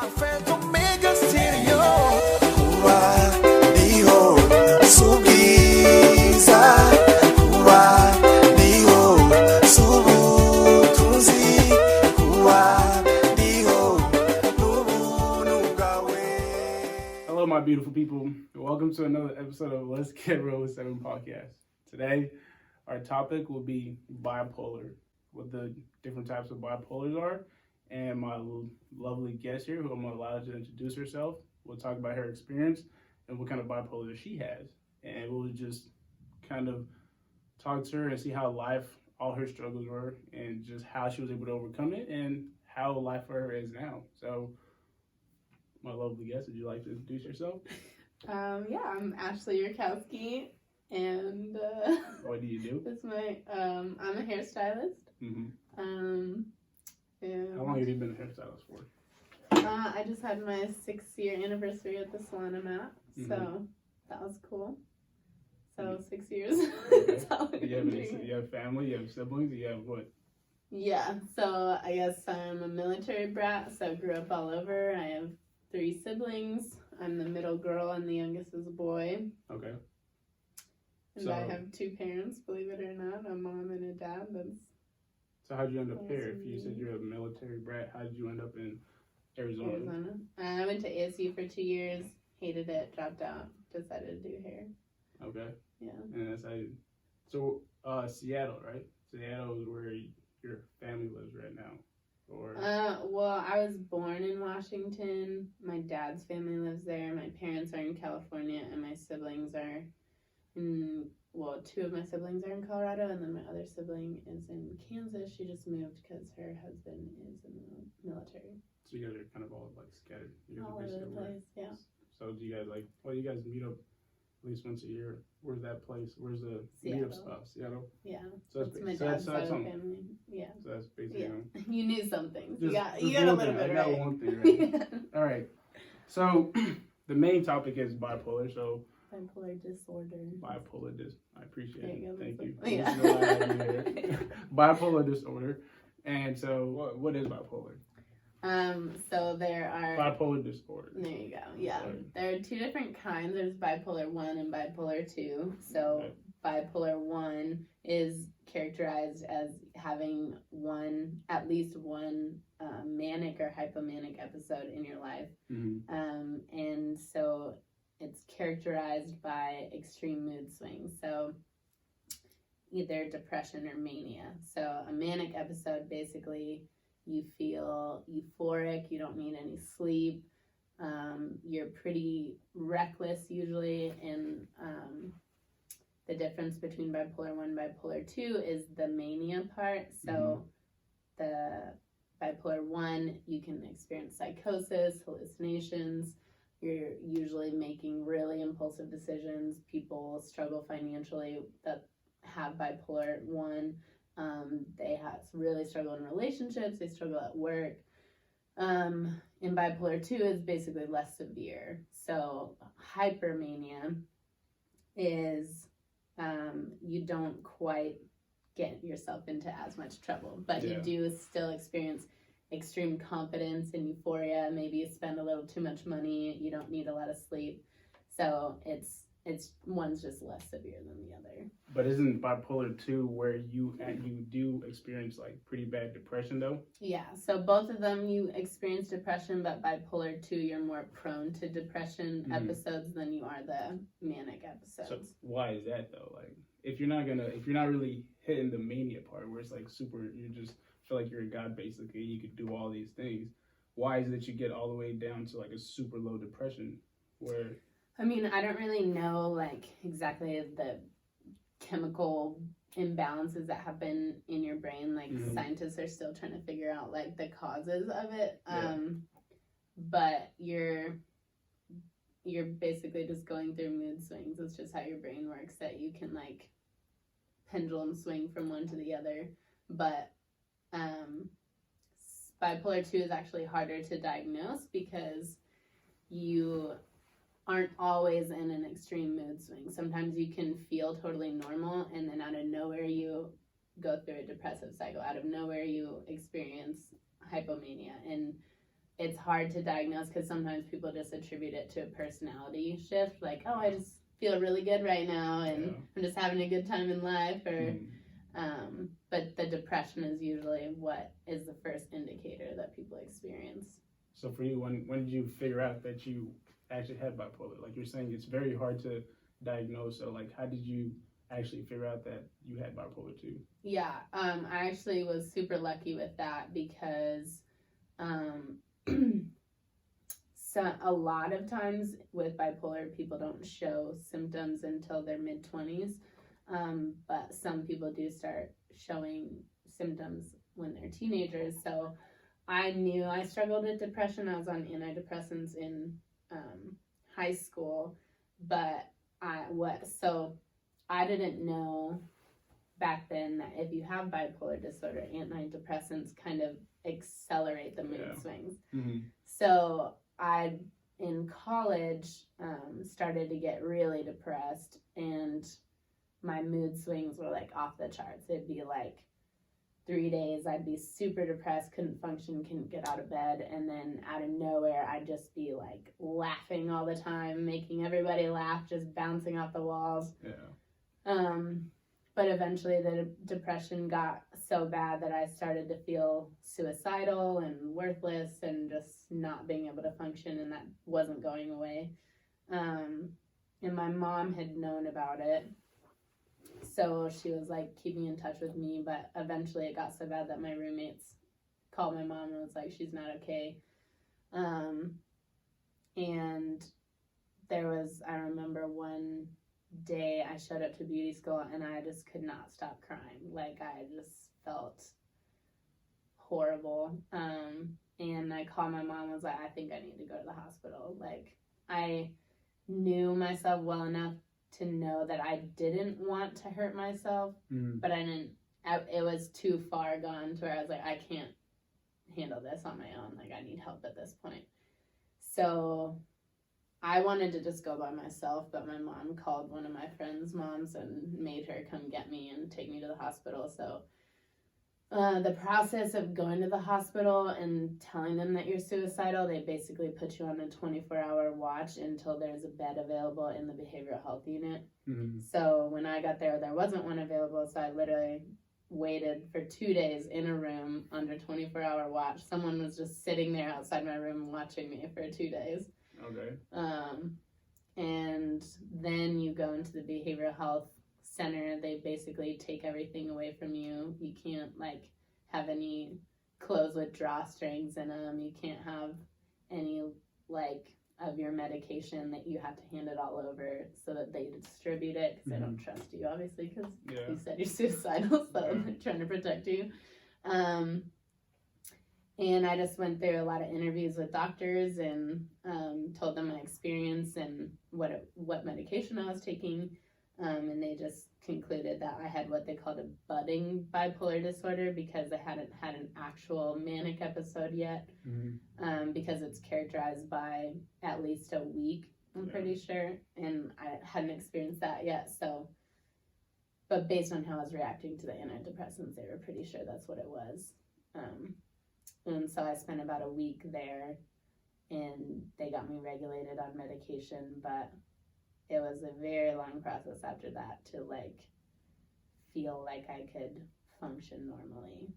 Hello, my beautiful people. Welcome to another episode of Let's Get Real with 7 podcast. Today, our topic will be bipolar, what the different types of bipolars are, and my lovely guest here, who I'm going to allow to introduce herself. We'll talk about her experience and what kind of bipolar she has, and we'll just kind of talk to her and see how life, all her struggles were, and just how she was able to overcome it, and how life for her is now. So, my lovely guest, would you like to introduce yourself? Yeah, I'm Ashley Yurkowski, and what do you do? This is my I'm a hairstylist. Mm-hmm. And how long have you been a hairstylist for? I just had my 6-year anniversary at the salon I'm at, so that was cool. So 6 years. Okay. You have family? You have siblings? You have what? Yeah, so I guess I'm a military brat, so I grew up all over. I have 3 siblings. I'm the middle girl and the youngest is a boy. Okay. And I have 2 parents, believe it or not, a mom and a dad. So how'd you end up here? If you said you're a military brat, how did you end up in Arizona? I went to ASU for 2 years, hated it, dropped out, decided to do hair. Okay. Yeah. And that's how you... So, Seattle, right? Seattle is where your family lives right now. Or... well, I was born in Washington. My dad's family lives there. My parents are in California, and my siblings are in, 2 of my siblings are in Colorado, and then my other sibling is in Kansas. She just moved because her husband is in the military. So you guys are kind of all like scattered. All over the place, yeah. So do you guys you guys meet up at least once a year? Where's that place? Where's the meetup spot? Seattle? Yeah. So that's my dad's side of the family. Yeah. So that's basically... Yeah. You knew something. You got a little bit right. I got one thing right. Yeah. All right. So the main topic is bipolar. So bipolar disorder. I appreciate it. Thank you. Yeah. Bipolar disorder. And so what is bipolar? So there are... Bipolar disorder. There you go. Yeah. There are 2 different kinds. There's bipolar 1 and bipolar 2. So bipolar 1 is characterized as having at least one manic or hypomanic episode in your life. Mm-hmm. And so it's characterized by extreme mood swings. So either depression or mania. So a manic episode, basically, you feel euphoric, you don't need any sleep, you're pretty reckless usually, and the difference between bipolar 1 and bipolar 2 is the mania part. So the bipolar 1, you can experience psychosis, hallucinations, you're usually making really impulsive decisions. People struggle financially that have bipolar 1. They really struggle in relationships, they struggle at work. And bipolar 2 is basically less severe. So hypermania is you don't quite get yourself into as much trouble, but you do still experience extreme confidence and euphoria. Maybe you spend a little too much money, you don't need a lot of sleep. So it's one's just less severe than the other. But isn't bipolar 2 where you do experience like pretty bad depression though? Yeah, so both of them you experience depression, but bipolar 2 you're more prone to depression episodes than you are the manic episodes. So why is that though? Like if you're not really hitting the mania part where it's like super, you just feel like you're a god basically, you could do all these things. Why is it that you get all the way down to like a super low depression where... I mean, I don't really know like exactly the chemical imbalances that happen in your brain. Like scientists are still trying to figure out like the causes of it. But you're basically just going through mood swings. It's just how your brain works, that you can like pendulum swing from one to the other. But bipolar 2 is actually harder to diagnose because you aren't always in an extreme mood swing. Sometimes you can feel totally normal, and then out of nowhere you go through a depressive cycle. Out of nowhere you experience hypomania, and it's hard to diagnose because sometimes people just attribute it to a personality shift, like, oh, I just feel really good right now and I'm just having a good time in life, or but the depression is usually what is the first indicator that people experience. So for you, when did you figure out that you actually had bipolar? Like you're saying, it's very hard to diagnose. So like, how did you actually figure out that you had bipolar 2? Yeah, I actually was super lucky with that because so a lot of times with bipolar, people don't show symptoms until their mid-20s, but some people do start showing symptoms when they're teenagers. So I knew I struggled with depression. I was on antidepressants in high school, but I didn't know back then that if you have bipolar disorder, antidepressants kind of accelerate the mood swings. So I, in college, started to get really depressed, and my mood swings were like off the charts. It'd be like 3 days I'd be super depressed, couldn't function, couldn't get out of bed, and then out of nowhere I'd just be like laughing all the time, making everybody laugh, just bouncing off the walls. But eventually the depression got so bad that I started to feel suicidal and worthless and just not being able to function, and that wasn't going away. And my mom had known about it, so she was like keeping in touch with me, but eventually it got so bad that my roommates called my mom and was like, she's not okay. And there was, I remember one day I showed up to beauty school and I just could not stop crying. Like I just felt horrible. And I called my mom and was like, I think I need to go to the hospital. Like I knew myself well enough to know that I didn't want to hurt myself, but it was too far gone to where I was like, I can't handle this on my own. Like I need help at this point. So I wanted to just go by myself, but my mom called one of my friend's moms and made her come get me and take me to the hospital. So the process of going to the hospital and telling them that you're suicidal, they basically put you on a 24-hour watch until there's a bed available in the behavioral health unit. So when I got there, there wasn't one available, so I literally waited for 2 days in a room under 24-hour watch. Someone was just sitting there outside my room watching me for 2 days. Okay. And then you go into the behavioral health center. They basically take everything away from you. You can't like have any clothes with drawstrings in them. You can't have any like of your medication that you have to hand it all over so that they distribute it, because they don't trust you, obviously, because you said you're suicidal, so they're trying to protect you. And I just went through a lot of interviews with doctors and told them my experience and what medication I was taking. And they just concluded that I had what they called a budding bipolar disorder because I hadn't had an actual manic episode yet. Because it's characterized by at least a week, I'm pretty sure. And I hadn't experienced that yet. So, but based on how I was reacting to the antidepressants, they were pretty sure that's what it was. And so I spent about a week there, and they got me regulated on medication, but it was a very long process after that to like feel like I could function normally.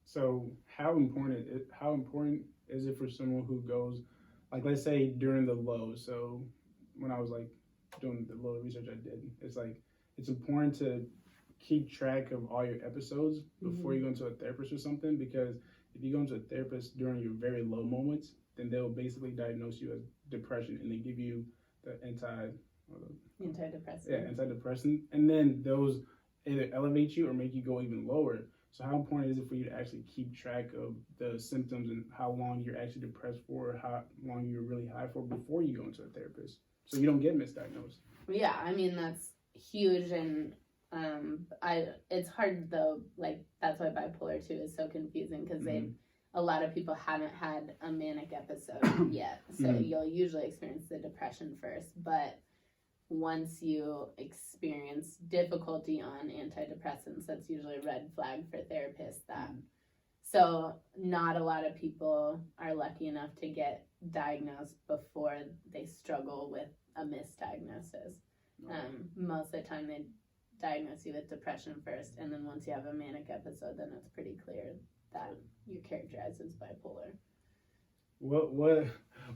So how important is it for someone who goes, like let's say during the low, so when I was like doing the little research I did, it's like it's important to keep track of all your episodes before you go into a therapist or something, because if you go into a therapist during your very low moments, then they'll basically diagnose you as depression and they give you the antidepressant, and then those either elevate you or make you go even lower. So how important is it for you to actually keep track of the symptoms and how long you're actually depressed for, how long you're really high for before you go into a therapist, so you don't get misdiagnosed? Yeah, I mean that's huge, and it's hard though. Like that's why bipolar 2 is so confusing, because a lot of people haven't had a manic episode yet, so you'll usually experience the depression first, but once you experience difficulty on antidepressants, that's usually a red flag for therapists that So not a lot of people are lucky enough to get diagnosed before they struggle with a misdiagnosis. Most of the time they diagnose you with depression first, and then once you have a manic episode, then it's pretty clear that you're characterized as bipolar. What was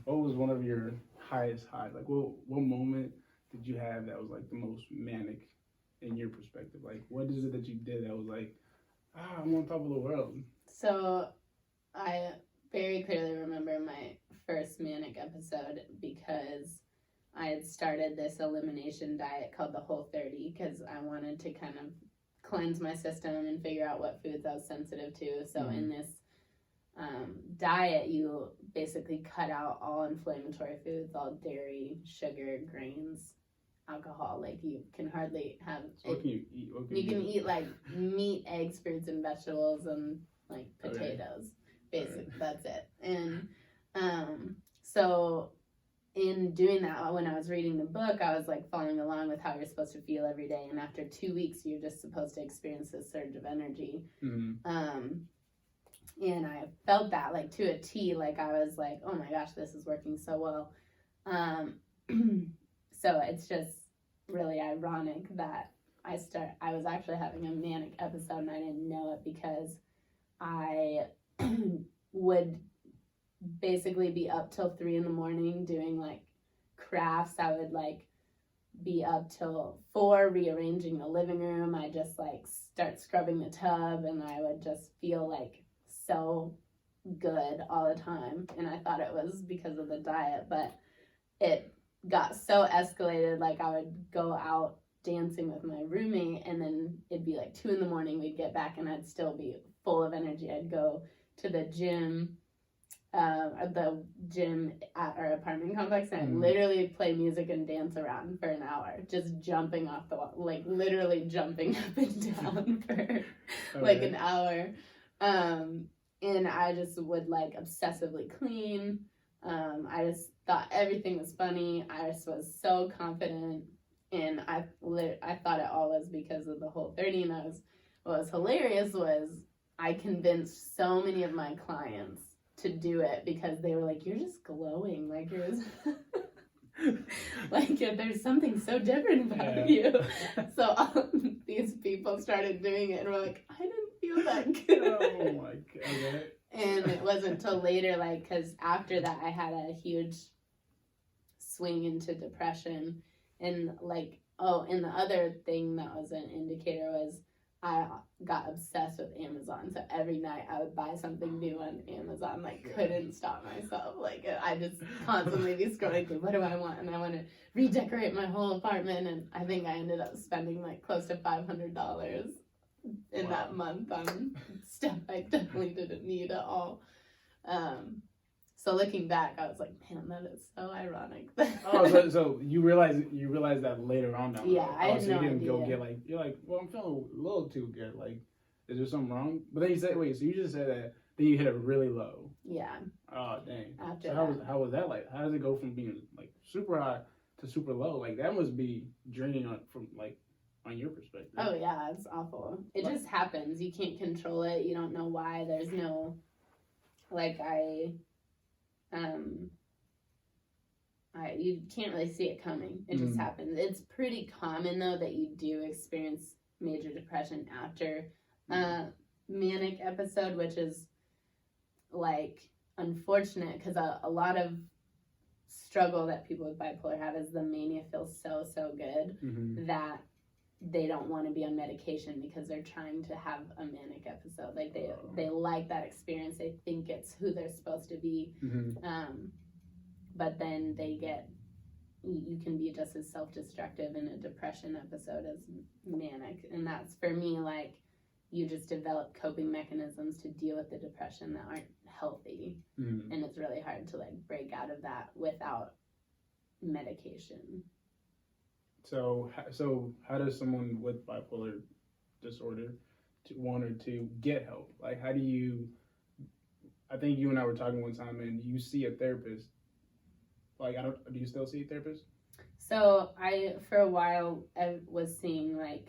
one of your highest highs? Like what moment did you have that was like the most manic in your perspective? Like what is it that you did that was like, I'm on top of the world? So I very clearly remember my first manic episode because I had started this elimination diet called the Whole30 because I wanted to kind of cleanse my system and figure out what foods I was sensitive to. So in this diet, you basically cut out all inflammatory foods, all dairy, sugar, grains, alcohol. Like you can hardly have. So what can you eat? You can eat like meat, eggs, fruits, and vegetables, and like potatoes. Basically, that's it. And so in doing that, when I was reading the book, I was like following along with how you're supposed to feel every day. And after 2 weeks, you're just supposed to experience this surge of energy. And I felt that like to a T. Like I was like, oh my gosh, this is working so well. So it's just really ironic that I was actually having a manic episode and I didn't know it because I would basically be up till 3 a.m. doing like crafts. I would like be up till 4 rearranging the living room. I just like start scrubbing the tub and I would just feel like so good all the time. And I thought it was because of the diet, but it got so escalated. Like I would go out dancing with my roommate and then it'd be like 2 a.m. we'd get back and I'd still be full of energy. I'd go to the gym at our apartment complex and I'd literally play music and dance around for an hour, just jumping off the wall, like literally jumping up and down for like an hour. And I just would like obsessively clean. I just thought everything was funny. I just was so confident, and I thought it all was because of the Whole30. And what was hilarious was I convinced so many of my clients to do it because they were like, "You're just glowing, like you're." Like there's something so different about you. So these people started doing it and were like, I didn't feel that good. Oh my god. And it wasn't until later, like, because after that I had a huge swing into depression. And like, and the other thing that was an indicator was I got obsessed with Amazon. So every night I would buy something new on Amazon, like couldn't stop myself. Like I just constantly be scrolling through, what do I want? And I want to redecorate my whole apartment. And I think I ended up spending like close to $500 in that month on stuff I definitely didn't need at all. So looking back, I was like, man, that is so ironic. So you realized that later on now. Yeah, I had so no you didn't idea. go get like, you're like, well, I'm feeling a little too good. Like, is there something wrong? But then you said, wait, so you just said that then you hit it really low. Yeah. Oh dang. After so how was that like? How does it go from being like super high to super low? Like that must be draining on your perspective. Oh yeah, it's awful. It just happens. You can't control it. You don't know why. There's no, like you can't really see it coming. It just happens. It's pretty common though that you do experience major depression after manic episode, which is like unfortunate because a lot of struggle that people with bipolar have is the mania feels so good that they don't want to be on medication because they're trying to have a manic episode. Like they like that experience. They think it's who they're supposed to be. But then you can be just as self-destructive in a depression episode as manic. And that's for me, like you just develop coping mechanisms to deal with the depression that aren't healthy. And it's really hard to like break out of that without medication. So how does someone with bipolar disorder want to get help? Like, how do you? I think you and I were talking one time, and you see a therapist. Like, do you still see a therapist? So for a while, I was seeing like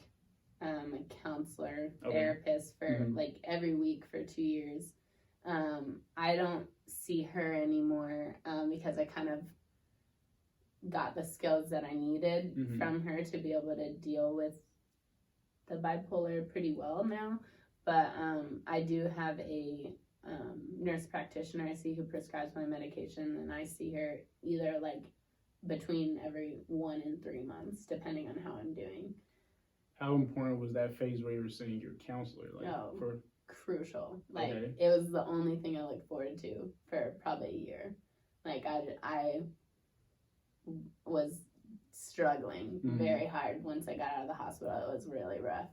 a counselor, therapist for like every week for 2 years. I don't see her anymore because I kind of got the skills that I needed from her to be able to deal with the bipolar pretty well now. But I do have a nurse practitioner I see who prescribes my medication, and I see her either like between every 1 and 3 months, depending on how I'm doing. How important was that phase where you were seeing your counselor? Crucial. Like, it was the only thing I looked forward to for probably a year. Like, I was struggling very hard once I got out of the hospital. It was really rough.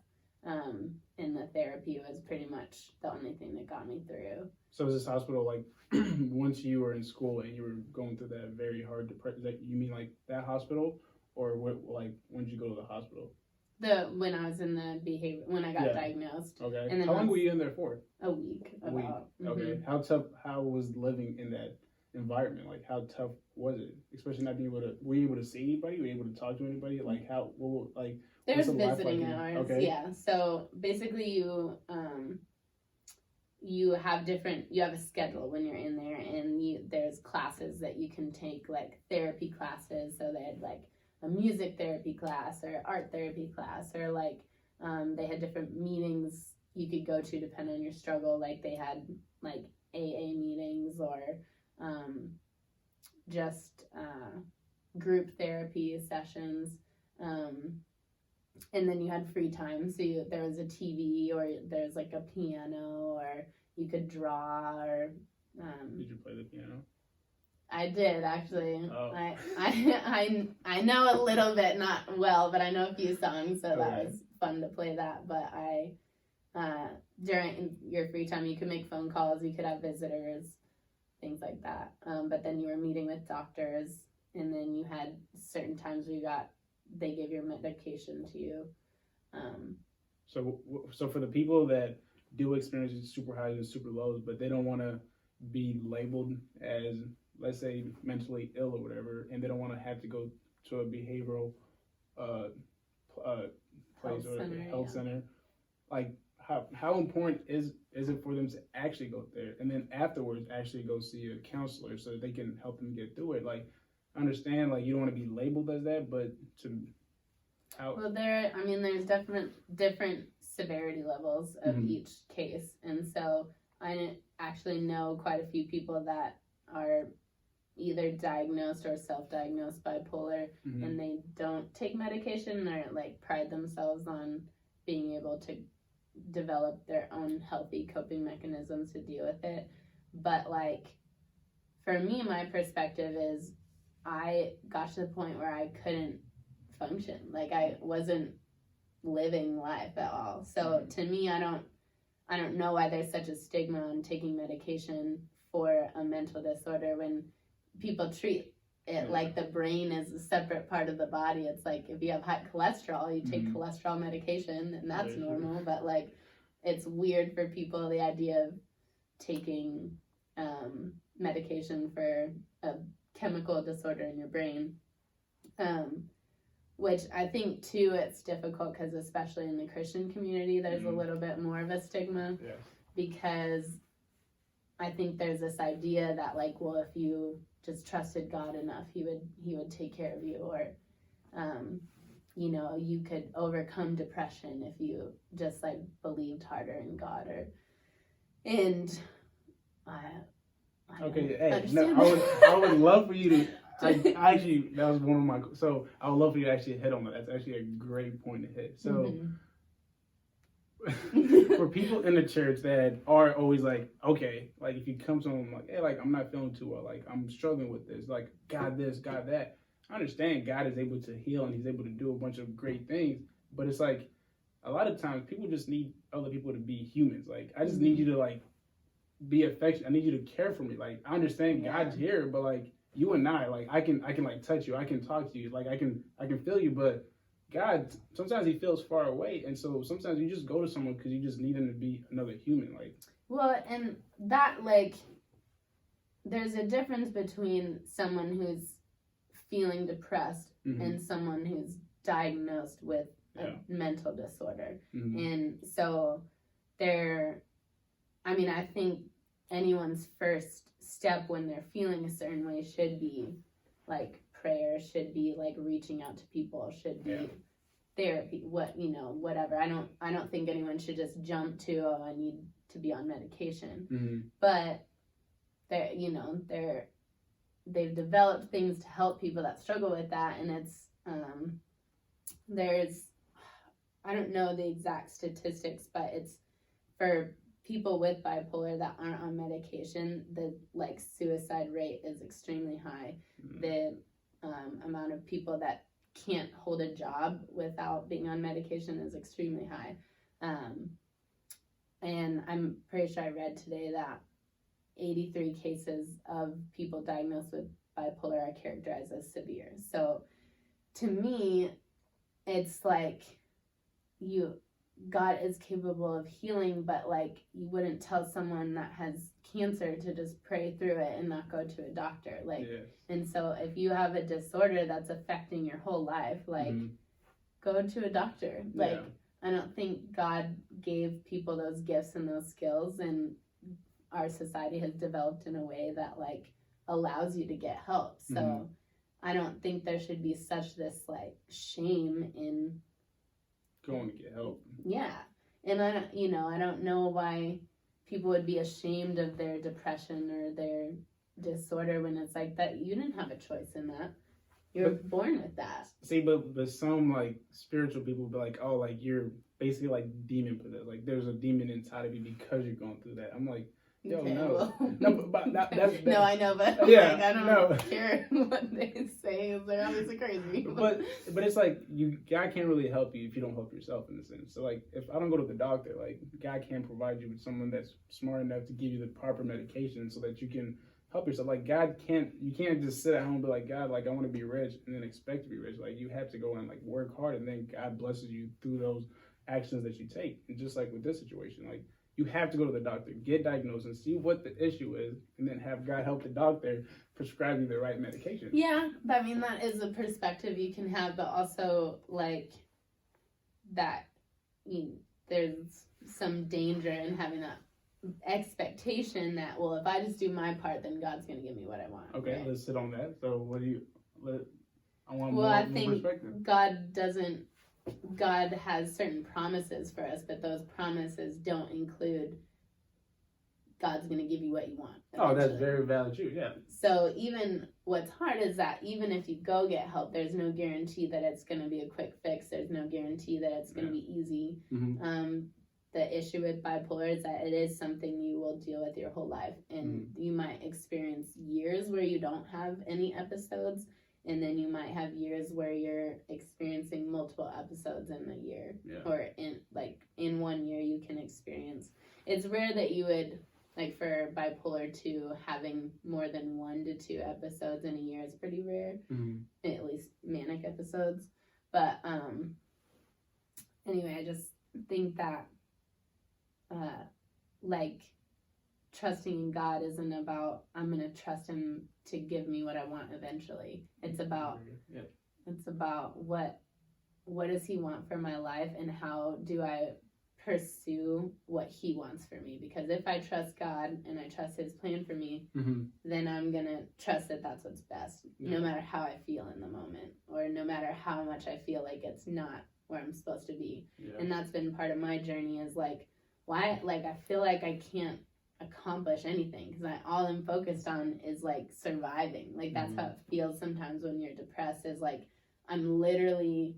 And the therapy was pretty much the only thing that got me through. So was this hospital like once you were in school and you were going through that very hard depression? You mean like that hospital, or what? Like when did you go to the hospital? When I was in the behavior, when I got diagnosed. Okay. And how long were you in there for? A week. A week. Okay. How tough? How was living in that environment? Like how tough was it? Especially not being able to. Were you able to see anybody? Were you able to talk to anybody? Like how? Like. There's visiting hours, yeah. So basically, you have a schedule when you're in there, and there's classes that you can take, like therapy classes. So they had like a music therapy class or art therapy class, or like they had different meetings you could go to depending on your struggle. Like they had like AA meetings or just group therapy sessions. And then you had free time, so there was a TV, or there's like a piano, or you could draw, or Did you play the piano? I did, actually. Oh. I know a little bit, not well, but I know a few songs, so that was fun to play that. But during your free time, you could make phone calls, you could have visitors, things like that. But then you were meeting with doctors, and then you had certain times where they gave your medication to you. So for the people that do experience super highs and super lows, but they don't want to be labeled as, let's say, mentally ill or whatever, and they don't want to have to go to a behavioral place or a health center, like how important is it for them to actually go there and then afterwards actually go see a counselor so that they can help them get through it? Like, I understand, like, you don't want to be labeled as that, but well, there's different severity levels of each case, and so I actually know quite a few people that are either diagnosed or self-diagnosed bipolar, and they don't take medication, or like pride themselves on being able to develop their own healthy coping mechanisms to deal with it. But like, for me, my perspective is I got to the point where I couldn't function. Like, I wasn't living life at all. So to me, I don't know why there's such a stigma on taking medication for a mental disorder when people treat it like the brain is a separate part of the body. It's like if you have high cholesterol, you take cholesterol medication, and that's normal. But like, it's weird for people, the idea of taking medication for a chemical disorder in your brain, which I think too, it's difficult because especially in the Christian community, there's a little bit more of a stigma, because I think there's this idea that like, well, if you just trusted God enough, he would take care of you, or you could overcome depression if you just like believed harder in God, I would love for you to. Actually, that was one of my. So I would love for you to actually hit on that. That's actually a great point to hit. So for people in the church that are always like, okay, like if you come to them like, hey, like I'm not feeling too well, like I'm struggling with this, like God this, God that. I understand God is able to heal and he's able to do a bunch of great things, but it's like a lot of times people just need other people to be humans. Like, I just need you to like be affectionate. I need you to care for me. Like, I understand God's here, but like you and I, like I can like touch you, I can talk to you, like I can feel you, but God, sometimes he feels far away, and so sometimes you just go to someone because you just need them to be another human. Like, well, and that, like, there's a difference between someone who's feeling depressed and someone who's diagnosed with a mental disorder. And so I think anyone's first step when they're feeling a certain way should be like prayer, should be like reaching out to people, should be therapy, whatever. I don't think anyone should just jump to, oh, I need to be on medication. But they've developed things to help people that struggle with that, and it's there's, I don't know the exact statistics, but it's for people with bipolar that aren't on medication, the like suicide rate is extremely high. The amount of people that can't hold a job without being on medication is extremely high. And I'm pretty sure I read today that 83 cases of people diagnosed with bipolar are characterized as severe. So to me, it's like God is capable of healing, but like you wouldn't tell someone that has cancer to just pray through it and not go to a doctor. Like, and so if you have a disorder that's affecting your whole life, like go to a doctor. Like, I don't think God gave people those gifts and those skills, and our society has developed in a way that like allows you to get help. So I don't think there should be such this like shame in going to get help. Yeah. And I don't know why people would be ashamed of their depression or their disorder when it's like that. You didn't have a choice in that. You're born with that. See, but some like spiritual people be like, oh, like you're basically like demon possessed. Like there's a demon inside of you because you're going through that. I'm like, yo, okay, no. Well, no, but that's no, I know, but yeah, like, I don't care what they say. They're obviously crazy. But it's like God can't really help you if you don't help yourself in a sense. So like if I don't go to the doctor, like God can't provide you with someone that's smart enough to give you the proper medication so that you can help yourself. Like you can't just sit at home and be like, God, like I want to be rich and then expect to be rich. Like you have to go and like work hard, and then God blesses you through those actions that you take. And just like with this situation, like you have to go to the doctor, get diagnosed, and see what the issue is, and then have God help the doctor prescribe you the right medication. Yeah, I mean, that is a perspective you can have, but also, like, that there's some danger in having that expectation that, well, if I just do my part, then God's going to give me what I want. Okay, right? Let's sit on that. So I want more perspective. God has certain promises for us, but those promises don't include God's going to give you what you want. Eventually. Oh, that's very valid too, yeah. So even what's hard is that even if you go get help, there's no guarantee that it's going to be a quick fix. There's no guarantee that it's going to be easy. The issue with bipolar is that it is something you will deal with your whole life. And you might experience years where you don't have any episodes. And then you might have years where you're experiencing multiple episodes in a year. Yeah. Or in 1 year you can experience. It's rare that you would, like for bipolar 2, having more than 1 to 2 episodes in a year is pretty rare. At least manic episodes. But anyway, I just think that like trusting in God isn't about I'm gonna trust Him to give me what I want eventually. It's about what does He want for my life, and how do I pursue what He wants for me? Because if I trust God and I trust His plan for me, then I'm gonna trust that that's what's best, no matter how I feel in the moment, or no matter how much I feel like it's not where I'm supposed to be. And that's been part of my journey, is like, why, like I feel like I can't accomplish anything because all I'm focused on is like surviving. Like that's how it feels sometimes when you're depressed, is like I'm literally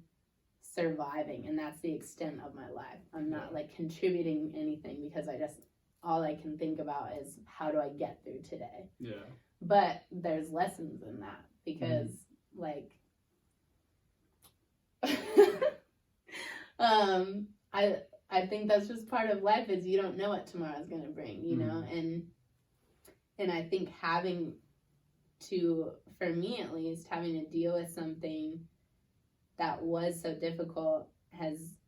surviving, and that's the extent of my life. I'm not like contributing anything because all I can think about is how do I get through today. But there's lessons in that, because like I think that's just part of life, is you don't know what tomorrow's going to bring, you know? And I think having to, for me at least, having to deal with something that was so difficult has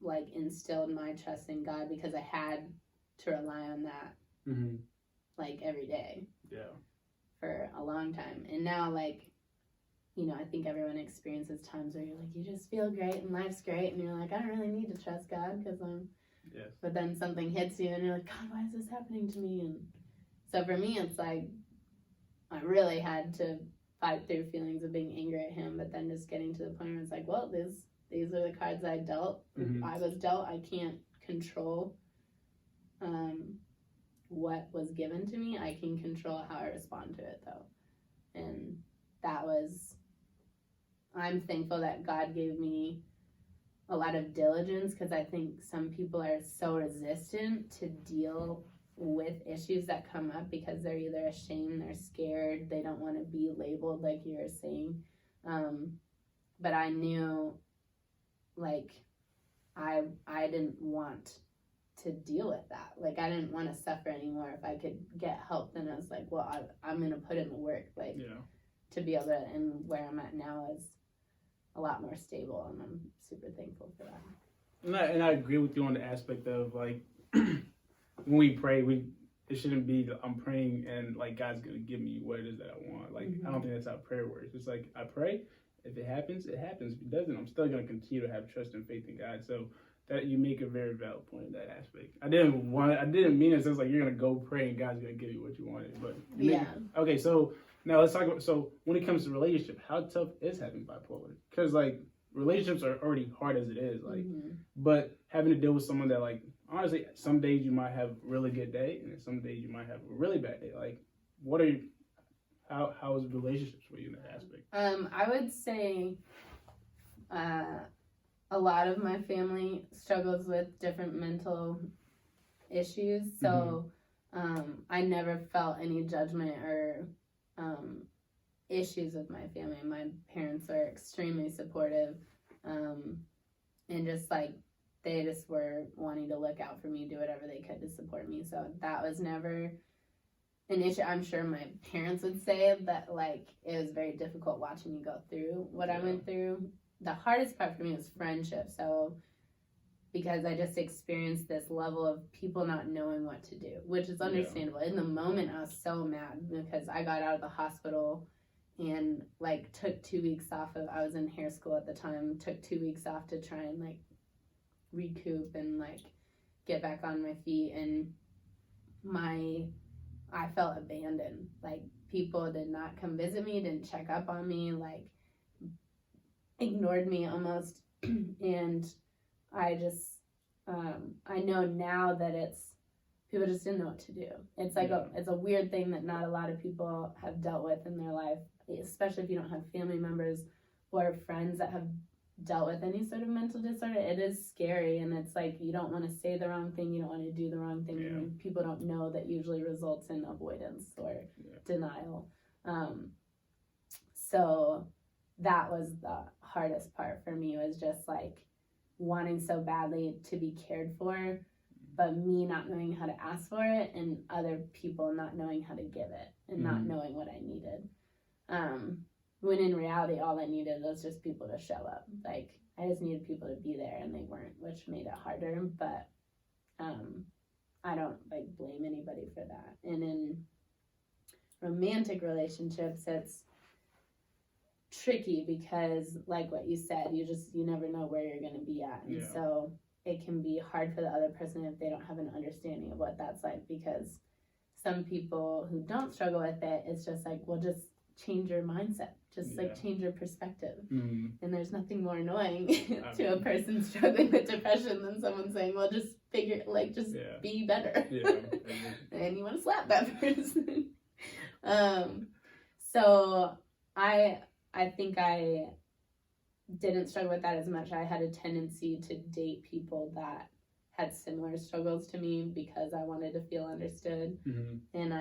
like instilled my trust in God, because I had to rely on that like every day for a long time. And now, like, you know, I think everyone experiences times where you're like, you just feel great and life's great, and you're like, I don't really need to trust God because I'm. But then something hits you, and you're like, God, why is this happening to me? And So for me, it's like I really had to fight through feelings of being angry at him, but then just getting to the point where it's like, well, these are the cards I dealt. Mm-hmm. I was dealt. I can't control what was given to me. I can control how I respond to it, though. And that was, I'm thankful that God gave me a lot of diligence, because I think some people are so resistant to deal with issues that come up because they're either ashamed, they're scared, they don't want to be labeled, like you were saying. But I knew, like, I didn't want to deal with that. Like, I didn't want to suffer anymore. If I could get help, then I was like, well, I'm going to put in the work, like, to be able to, and where I'm at now is a lot more stable, and I'm super thankful for that. And I agree with you on the aspect of, like, when we pray, it shouldn't be that I'm praying and, like, God's going to give me what it is that I want. Like, I don't think that's how prayer works. It's like, I pray, if it happens, it happens. If it doesn't, I'm still going to continue to have trust and faith in God. So that you make a very valid point in that aspect. I didn't mean it. It's like you're going to go pray and God's going to give you what you wanted. But okay, so now let's talk about, so when it comes to relationship, how tough is having bipolar? Because, like, relationships are already hard as it is, like, but having to deal with someone that, like, honestly, some days you might have a really good day, and some days you might have a really bad day. Like, how is relationships for you in that aspect? I would say a lot of my family struggles with different mental issues, so I never felt any judgment or issues with my family. My parents were extremely supportive, and just, like, they just were wanting to look out for me, do whatever they could to support me. So that was never an issue. I'm sure my parents would say that, like, it was very difficult watching me go through what I went through. The hardest part for me was friendship. So, because I just experienced this level of people not knowing what to do, which is understandable. In the moment, I was so mad because I got out of the hospital and, like, took 2 weeks off of, I was in hair school at the time, took 2 weeks off to try and, like, recoup and, like, get back on my feet. And I felt abandoned. Like, people did not come visit me, didn't check up on me, like, ignored me almost. And I just, I know now that people just didn't know what to do. It's like it's a weird thing that not a lot of people have dealt with in their life, especially if you don't have family members or friends that have dealt with any sort of mental disorder. It is scary, and it's like you don't want to say the wrong thing, you don't want to do the wrong thing, and people don't know that usually results in avoidance or denial. So that was the hardest part for me, was just, like, wanting so badly to be cared for, but me not knowing how to ask for it, and other people not knowing how to give it, and not knowing what I needed. When in reality, all I needed was just people to show up. Like, I just needed people to be there, and they weren't, which made it harder. But I don't, like, blame anybody for that. And in romantic relationships, it's tricky because, like what you said, you never know where you're going to be at. And so it can be hard for the other person if they don't have an understanding of what that's like, because some people who don't struggle with it, it's just like, well, just change your mindset, just like change your perspective. And there's nothing more annoying to a person struggling with depression than someone saying, well, just be better. And you want to slap that person. So I think I didn't struggle with that as much. I had a tendency to date people that had similar struggles to me because I wanted to feel understood. And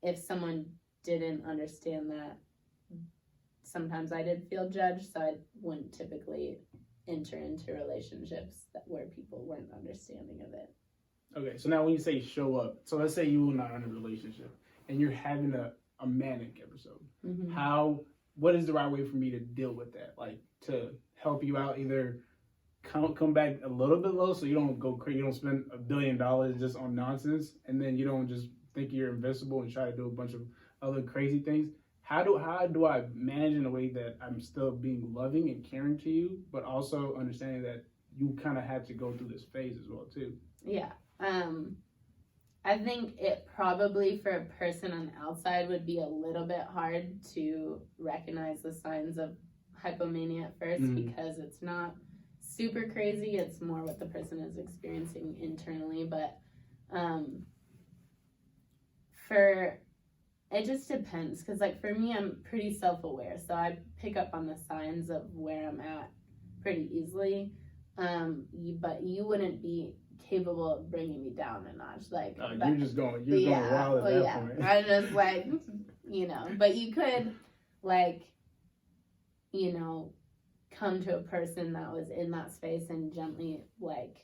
if someone didn't understand that, sometimes I did feel judged, so I wouldn't typically enter into relationships where people weren't understanding of it. Okay, so now when you say show up, so let's say you and I are in a relationship and you're having a manic episode. What is the right way for me to deal with that? Like, to help you out, either come back a little bit low so you don't go crazy, you don't spend $1 billion just on nonsense, and then you don't just think you're invincible and try to do a bunch of other crazy things. How do I manage in a way that I'm still being loving and caring to you, but also understanding that you kind of had to go through this phase as well too? Yeah. I think it probably for a person on the outside would be a little bit hard to recognize the signs of hypomania at first because it's not super crazy. It's more what the person is experiencing internally. But for it just depends because like for me, I'm pretty self-aware, so I pick up on the signs of where I'm at pretty easily. But you wouldn't be capable of bringing me down a notch. Like you're going wild at that point. I just like, but you could like, come to a person that was in that space and gently like,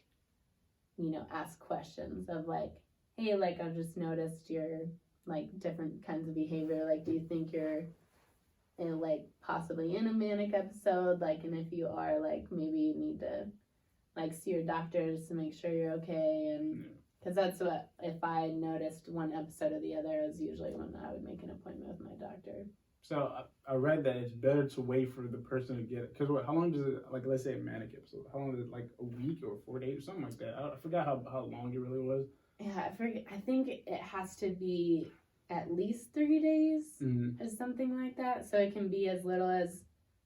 ask questions of like, hey, like I've just noticed your like different kinds of behavior. Like, do you think you're like possibly in a manic episode? Like, and if you are, like maybe you need to like see your doctors to make sure you're okay. And because that's what, if I noticed one episode or the other, is usually when I would make an appointment with my doctor. So I read that it's better to wait for the person to get it. Because how long does it, like let's say a manic episode, how long is it, like a week or 4 days or something like that? I forgot how long it really was. Yeah, I forget. I think it has to be at least 3 days or something like that. So it can be as little as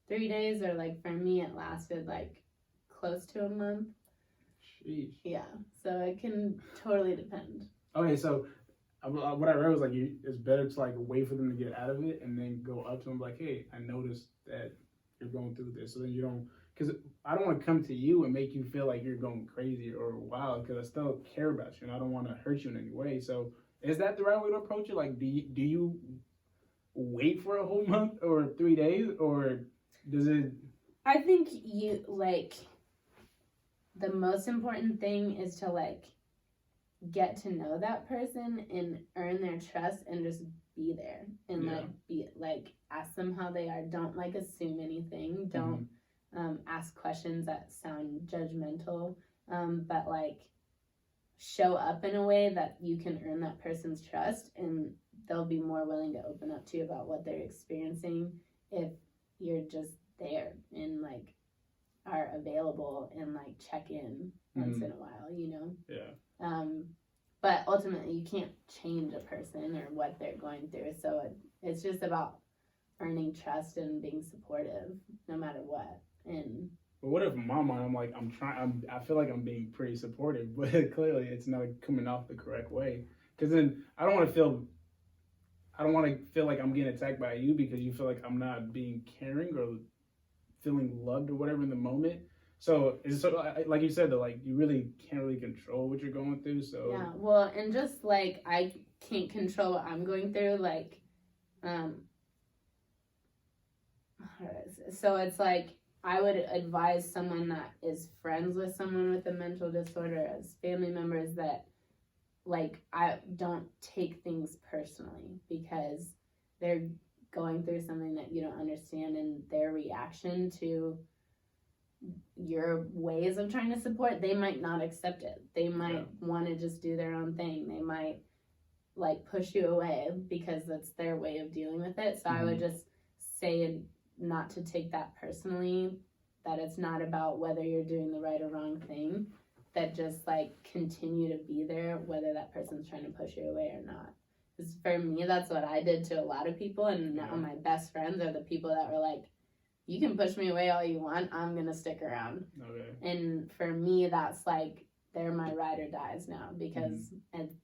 3 days, or like for me it lasted like close to a month. Sheesh. Yeah, so it can totally depend. Okay, so what I read was like it's better to like wait for them to get out of it and then go up to them like, hey, I noticed that you're going through this, so then you don't, because I don't want to come to you and make you feel like you're going crazy or wild, because I still care about you and I don't want to hurt you in any way. So is that the right way to approach it? Like, do you wait for a whole month or 3 days, or does it? I think you like the most important thing is to like get to know that person and earn their trust and just be there and like be like ask them how they are. Don't like assume anything. Don't ask questions that sound judgmental, but like show up in a way that you can earn that person's trust, and they'll be more willing to open up to you about what they're experiencing if you're just there and like are available and like check in once in a while, but ultimately you can't change a person or what they're going through, so it's just about earning trust and being supportive no matter what. And but what if in my mind I feel like I'm being pretty supportive, but clearly it's not coming off the correct way, because then I don't want to feel like I'm getting attacked by you because you feel like I'm not being caring or feeling loved or whatever in the moment. So it's like you said though, like you really can't really control what you're going through. So yeah, well, and just like I can't control what I'm going through, like so it's like I would advise someone that is friends with someone with a mental disorder as family members that like I don't take things personally because they're going through something that you don't understand, and their reaction to your ways of trying to support, they might not accept it. They might want to just do their own thing. They might like push you away because that's their way of dealing with it. So I would just say not to take that personally, that it's not about whether you're doing the right or wrong thing, that just like continue to be there whether that person's trying to push you away or not. Because for me, that's what I did to a lot of people, and now my best friends are the people that were like, you can push me away all you want, I'm gonna stick around. Okay. And for me, that's like they're my ride or dies now because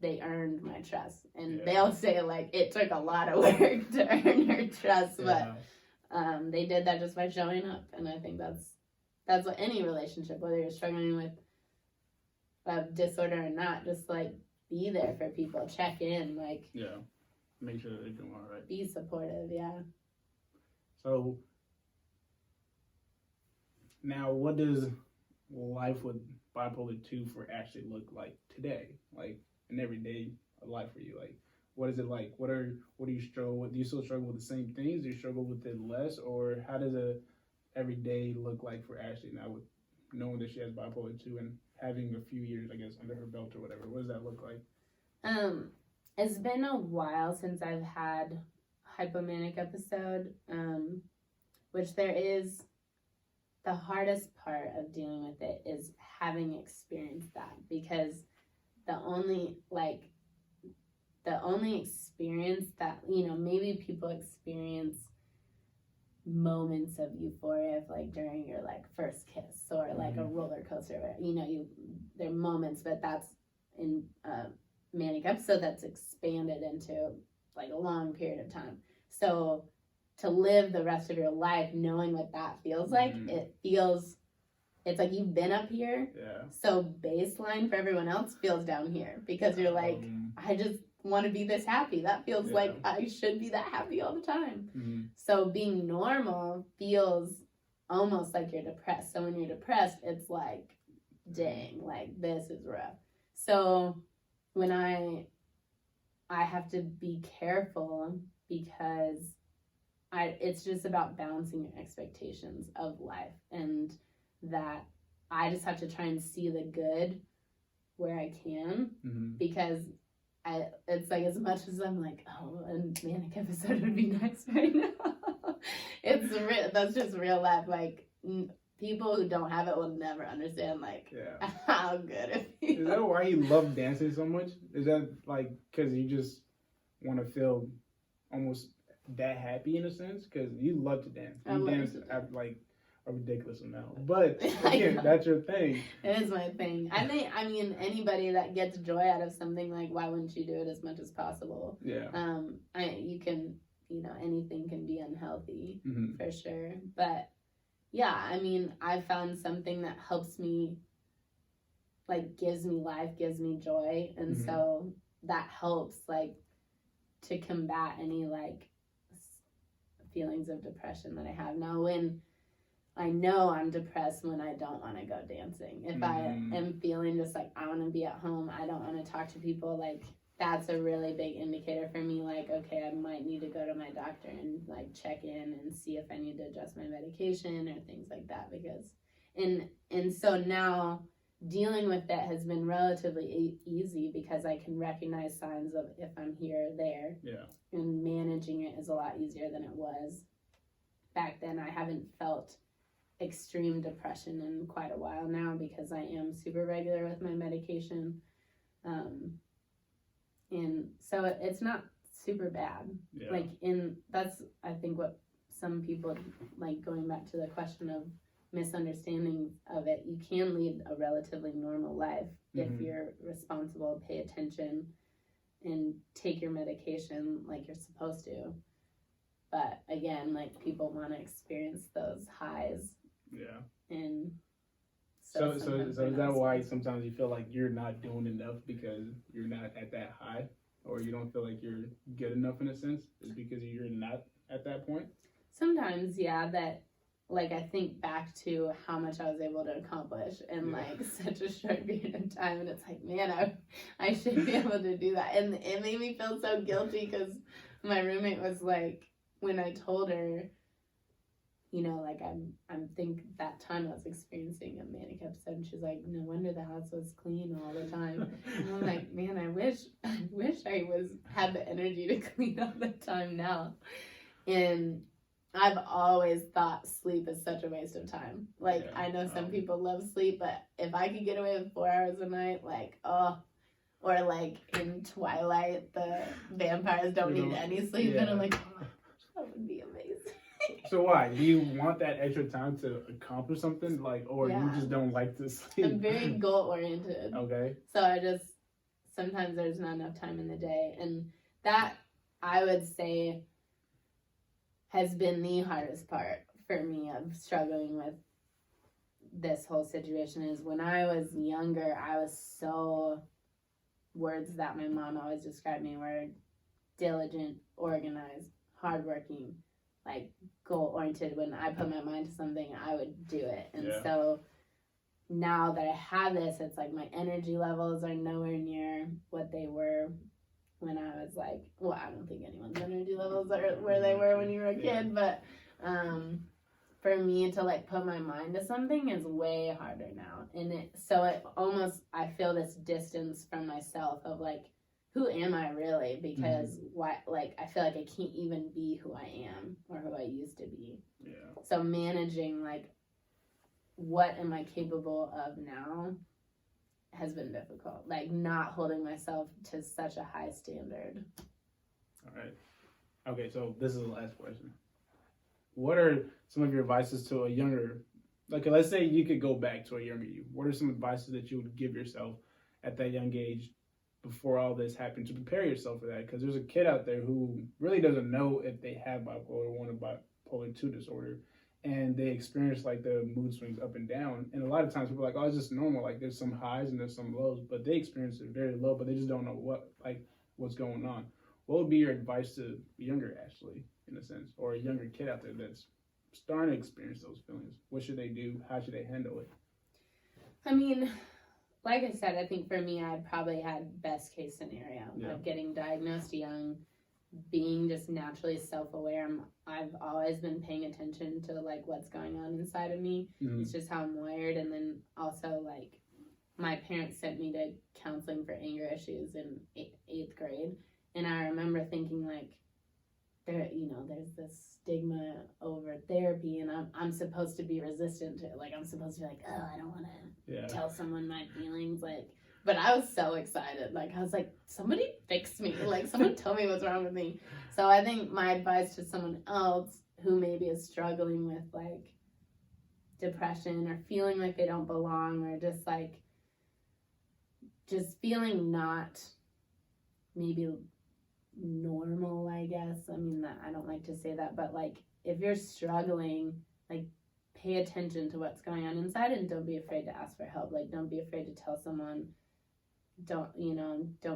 they earned my trust. And they'll say like it took a lot of work to earn your trust, but they did that just by showing up. And I think that's what any relationship, whether you're struggling with a disorder or not, just like be there for people, check in, like make sure that they're doing all right, be supportive. So now what does life with bipolar 2 for Ashley look like today, like an everyday life for you? Like what is it like? What do you struggle with? Do you still struggle with the same things? Do you struggle with it less? Or how does a every day look like for Ashley now with knowing that she has bipolar 2 and having a few years, I guess, under her belt or whatever? What does that look like? It's been a while since I've had a hypomanic episode, which there is the hardest part of dealing with it is having experienced that, because the only like the only experience that, you know, maybe people experience moments of euphoria, like during your like first kiss or like a roller coaster, where, you know, there are moments, but that's in a manic episode that's expanded into like a long period of time. So to live the rest of your life knowing what that feels like, it's like you've been up here. Yeah. So baseline for everyone else feels down here because you're like, I just want to be this happy. That feels like I should be that happy all the time. So being normal feels almost like you're depressed. So when you're depressed, it's like, dang, like this is rough. So when I have to be careful because it's just about balancing your expectations of life, and that I just have to try and see the good where I can, because it's like, as much as I'm like, oh, a manic episode would be nice right now, that's just real life. Like, people who don't have it will never understand, like, how good it feels. Is that why you love dancing so much? Is that like because you just want to feel almost that happy in a sense? Because you love to dance. You dance at like a ridiculous amount, but again, that's your thing. It is my thing. I mean, anybody that gets joy out of something, like, why wouldn't you do it as much as possible? Yeah. You can, you know, anything can be unhealthy for sure, but yeah, I mean, I found something that helps me, like, gives me life, gives me joy, and so that helps, like, to combat any like feelings of depression that I have. Now, when I know I'm depressed, when I don't want to go dancing, if I am feeling just like I want to be at home, I don't want to talk to people, like, that's a really big indicator for me. Like, okay, I might need to go to my doctor and like check in and see if I need to adjust my medication or things like that, because and so now dealing with that has been relatively easy because I can recognize signs of if I'm here or there. Yeah. And managing it is a lot easier than it was back then. I haven't felt extreme depression in quite a while now because I am super regular with my medication. And so it's not super bad. Yeah. Like, that's, I think, what some people, like, going back to the question of misunderstanding of it, you can lead a relatively normal life if you're responsible, pay attention, and take your medication like you're supposed to. But again, like, people want to experience those highs. Yeah. And so is that why sometimes you feel like you're not doing enough because you're not at that high, or you don't feel like you're good enough in a sense? Is because you're not at that point? Sometimes, yeah, that, like, I think back to how much I was able to accomplish in like such a short period of time, and it's like, man, I should be able to do that. And it made me feel so guilty because my roommate was like, when I told her, you know, like, I'm think that time I was experiencing a manic episode, and she's like, no wonder the house was clean all the time. And I'm like, man, I wish I had the energy to clean all the time now. And I've always thought sleep is such a waste of time. Like, I know some people love sleep, but if I could get away with 4 hours a night, like, oh, or like in Twilight, the vampires don't need any sleep, and I'm like, oh, that would be amazing. So why? Do you want that extra time to accomplish something, like, or you just don't like to sleep? I'm very goal oriented. Okay. So I just, sometimes there's not enough time in the day, and that, I would say, has been the hardest part for me of struggling with this whole situation. Is when I was younger, I was so, words that my mom always described me were diligent, organized, hardworking, like goal-oriented. When I put my mind to something, I would do it. And so now that I have this, it's like my energy levels are nowhere near what they were when I was like, well, I don't think anyone's energy levels are where they were when you were a kid, but for me to like put my mind to something is way harder now. And it almost, I feel this distance from myself of like, who am I really? Because why, like, I feel like I can't even be who I am or who I used to be. Yeah. So managing like, what am I capable of now has been difficult. Like, not holding myself to such a high standard. All right. Okay, so this is the last question. What are some of your advices to a younger, like, let's say you could go back to a younger you. What are some advices that you would give yourself at that young age before all this happened to prepare yourself for that? Because there's a kid out there who really doesn't know if they have bipolar 1 or bipolar 2 disorder, and they experience like the mood swings up and down. And a lot of times people are like, oh, it's just normal. Like, there's some highs and there's some lows, but they experience it very low, but they just don't know what's going on. What would be your advice to younger Ashley, in a sense, or a younger kid out there that's starting to experience those feelings? What should they do? How should they handle it? I mean, like I said, I think for me, I probably had best case scenario of getting diagnosed young, being just naturally self-aware. I've always been paying attention to like what's going on inside of me. Mm-hmm. It's just how I'm wired. And then also, like, my parents sent me to counseling for anger issues in 8th grade. And I remember thinking, like, there's this stigma over therapy, and I'm supposed to be resistant to it. Like, I'm supposed to be like, oh, I don't want to tell someone my feelings. Like, but I was so excited. Like, I was like, somebody fixed me. Like, someone told me what's wrong with me. So I think my advice to someone else who maybe is struggling with, like, depression or feeling like they don't belong, or just feeling not maybe normal, I guess. I mean, I don't like to say that, but like, if you're struggling, like, pay attention to what's going on inside, and don't be afraid to ask for help. Like, don't be afraid to tell someone. Don't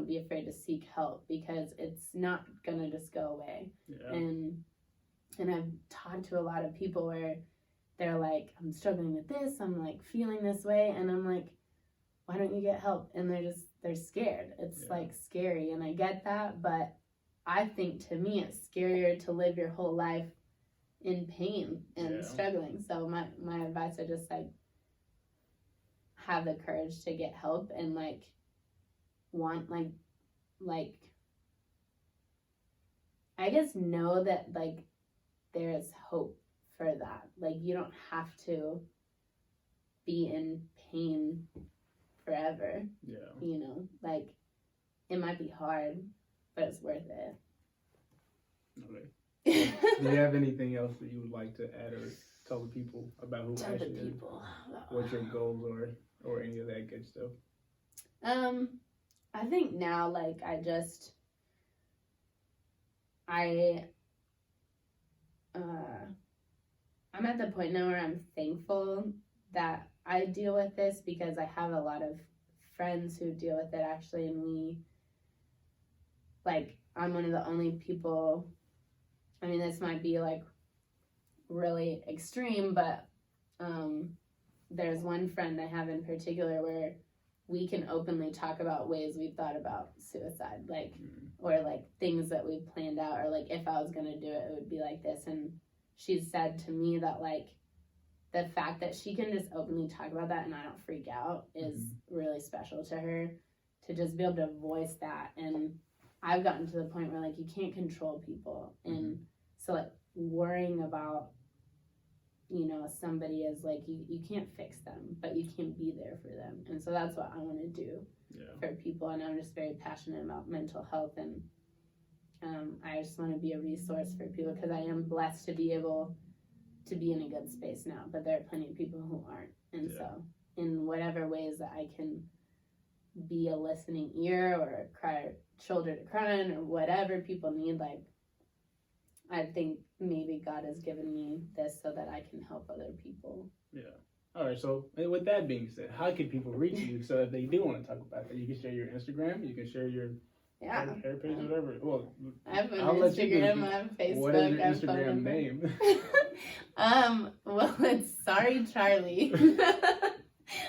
be afraid to seek help, because it's not gonna just go away. And I've talked to a lot of people where they're like, I'm struggling with this, I'm like feeling this way, and I'm like, why don't you get help? And they're scared. It's like scary, and I get that, but I think, to me, it's scarier to live your whole life in pain and struggling. So my advice is just, like, have the courage to get help, and like I guess know that, like, there is hope for that. Like, you don't have to be in pain forever. Like, it might be hard, but it's worth it. Okay. Do you have anything else that you would like to add or tell the people about who Ashley is? What your goals are, or any of that good stuff? I think now, like, I'm at the point now where I'm thankful that I deal with this, because I have a lot of friends who deal with it, actually, and I'm one of the only people, I mean, this might be, like, really extreme, but there's one friend I have in particular where we can openly talk about ways we've thought about suicide, like, or like things that we've planned out, or like, if I was going to do it, it would be like this. And she's said to me that, like, the fact that she can just openly talk about that and I don't freak out is really special to her, to just be able to voice that. And I've gotten to the point where, like, you can't control people. And so, like, worrying about, somebody is like, you can't fix them, but you can be there for them. And so that's what I want to do for people. And I'm just very passionate about mental health, and I just want to be a resource for people, because I am blessed to be able to be in a good space now, but there are plenty of people who aren't. And so in whatever ways that I can be a listening ear, or cry shoulder to crying, or whatever people need, like, I think maybe God has given me this so that I can help other people. All right, so with that being said, how can people reach you so if they do want to talk about that? You can share your Instagram, you can share your hair page, whatever. Well, I have an Instagram, I have Facebook. What is your Instagram name? Well, it's Sorry Charlie.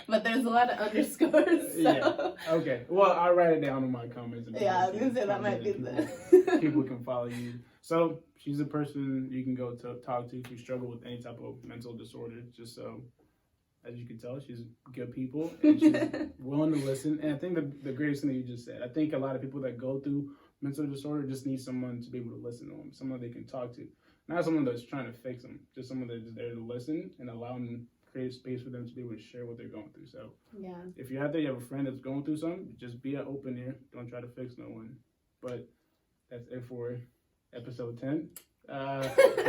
But there's a lot of underscores. So. Okay. Well, I'll write it down in my comments. I was going to say that might be the... People can follow you. So she's a person you can go to talk to if you struggle with any type of mental disorder. Just so, as you can tell, she's good people, and she's willing to listen. And I think the greatest thing that you just said, I think a lot of people that go through mental disorder just need someone to be able to listen to them, someone they can talk to. Not someone that's trying to fix them, just someone that's there to listen and allow them create space for them to be able to share what they're going through. So Yeah. if you're out there, you have a friend that's going through something, just be an open ear. Don't try to fix no one. But that's it for episode 10.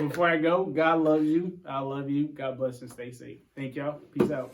Before I go, God loves you. I love you. God bless and stay safe. Thank y'all. Peace out.